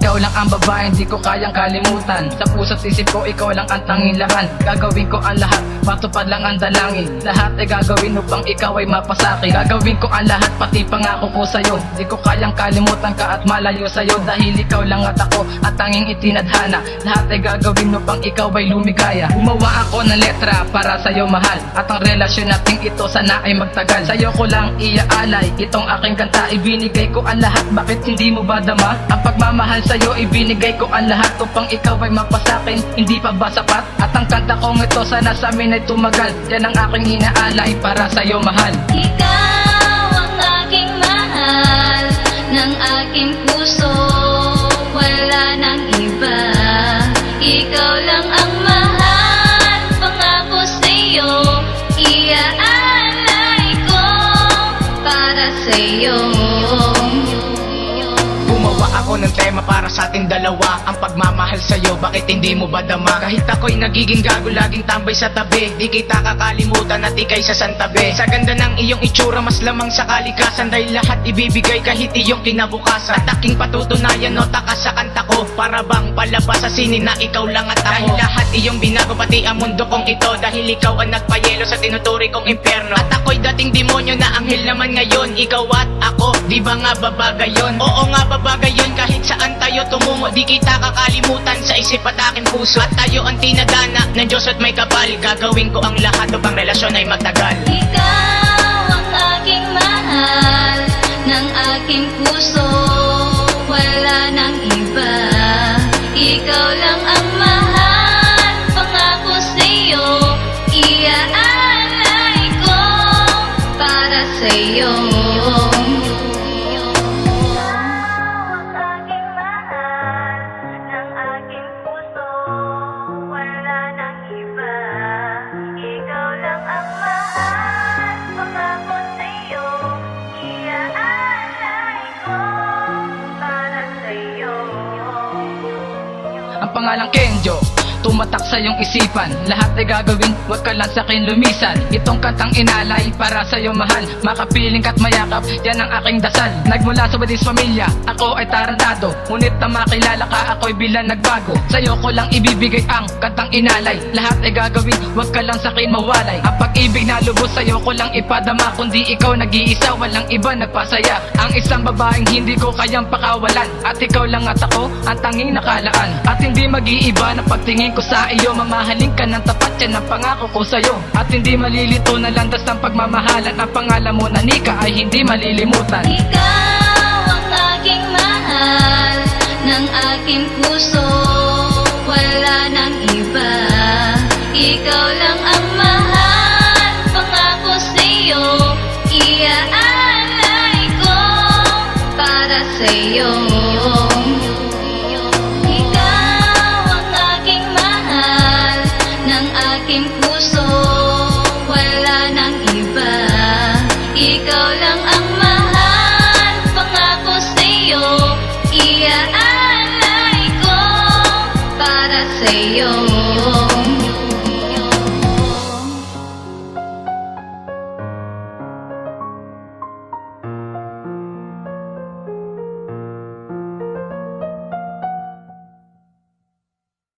Ikaw lang ang babae, hindi ko kayang kalimutan. Sa puso't isip ko, ikaw lang ang tanging lahan. Gagawin ko ang lahat, matupad lang ang dalangin. Lahat ay gagawin upang ikaw ay mapasaki. Gagawin ko ang lahat, pati pangako ko sa'yo. Di ko kayang kalimutan ka at malayo sa'yo. Dahil ikaw lang at ako, at tanging itinadhana. Lahat ay gagawin upang ikaw ay lumigaya. Gumawa ako ng letra para sa'yo mahal. At ang relasyon nating ito sana ay magtagal. Sa'yo ko lang iaalay, itong aking kanta. Ibinigay ko ang lahat, bakit hindi mo ba dama? Ang pagmamahal sa'yo, ibinigay ko ang lahat upang ikaw ay mapasakin, hindi pa ba sapat? At ang kanta kong ito sana sa amin ay tumagal. Yan ang aking inaalay para sa'yo mahal. Ikaw ang aking mahal, ng aking puso, wala nang iba. Ikaw lang ang mahal, pangako sa'yo, iaalay ko para sa'yo. Gumawa ako ng tema para sa ating dalawa. Ang pagmamahal sa'yo, bakit hindi mo ba dama? Kahit ako'y nagiging gago, laging tambay sa tabi. Di kita kakalimutan at ikay sa santabi. Sa ganda ng iyong itsura, mas lamang sa kalikasan. Dahil lahat ibibigay kahit iyong kinabukasan. At aking patutunayan, nota ka sa kanta ko. Para bang palabas sa sinin na ikaw lang at ako. Dahil lahat iyong binago, pati ang mundo kong ito. Dahil ikaw ang nagpayelo sa tinuturi kong impyerno. At ako'y dating demonyo na anghel naman ngayon. Ikaw at ako, di ba nga babaga yun? Oo nga babaga yun, kahit saan tayo tumungo. Di kita kakalimutan sa isip at aking puso. At tayo ang tinadana ng Diyos at may kapal. Gagawin ko ang lahat upang relasyon ay magtagal. Ikaw ang aking mahal, ng aking puso, wala nang iba. Ikaw lang ang mahal, pangako sa'yo, iaalay ko para sa'yo. Ang pangalang Kenjo, tumatak sa iyong isipan. Lahat ay gagawin, huwag ka lang sa'kin lumisan. Itong kantang inalay para sa'yo mahal. Makapiling ka't mayakap, yan ang aking dasal. Nagmula sa badis pamilya, ako ay tarantado. Ngunit na makilala ka, ako'y bilang nagbago. Sa'yo ko lang ibibigay ang kantang inalay. Lahat ay gagawin, huwag ka lang sa'kin mawalay. Ang pag-ibig na lubos sa'yo ko lang ipadama. Kundi ikaw nag-iisa, walang iba nagpasaya. Ang isang babaeng hindi ko kayang pakawalan. At ikaw lang at ako, ang tanging nakalaan. At hindi mag-iiba na pagtingin ko sa iyo. Mamahalin ka ng tapat, yan ang pangako ko sa'yo. At hindi malilito na landas ng pagmamahalan. Ang pangalan mo na Nika ay hindi malilimutan. Ikaw ang aking mahal, ng aking puso, wala nang iba. Ikaw lang ang mahal, pangako sa'yo, iaalay ko para sa'yo. Aking puso, wala nang iba. Ikaw lang